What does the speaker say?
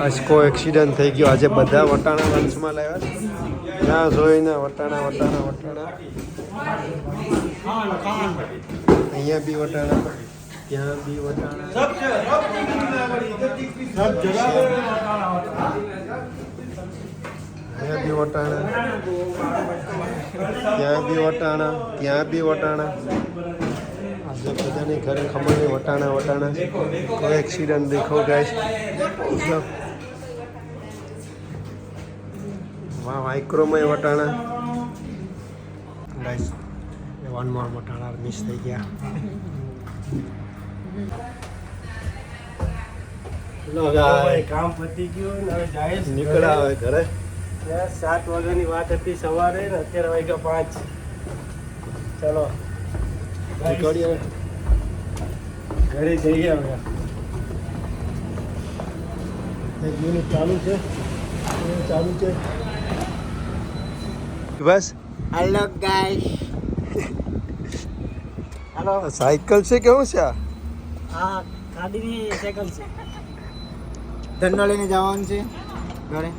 આસકો accident થઈ ગયો આજે બધા વટાણા લંચમાં લાવ્યા ત્યાં જોઈને વટાણા અહીંયા બી વટાણા ત્યાં બી વટાણા અહીંયા બી વટાણા ત્યાં બી વટાણા ત્યાં બી વટાણા આજે બધાની ઘરે ખબર નહીં વટાણા કોઈ એક્સિડન્ટ દેખો ગાઈસ વાહ માઇક્રોમાં વટાણા ગાઈસ વન મોર વટાણા મિસ થઈ ગયા લો ગાઈસ કામ પતી ગયું ને હવે જાય નીકળ્યા હવે ઘરે 7 વાગ્યાની વાત હતી સવારે ને અત્યારે વાગ્યા 5 ચલો નીકળીએ ઘરે જઈએ હવે એક યુનિટ ચાલુ છે બસ હેલો ગાઈસ હેલો સાયકલ છે કેવું છે આ આ ગાડીની સાયકલ છે ધંધો લઈને જવાનું છે ઘરે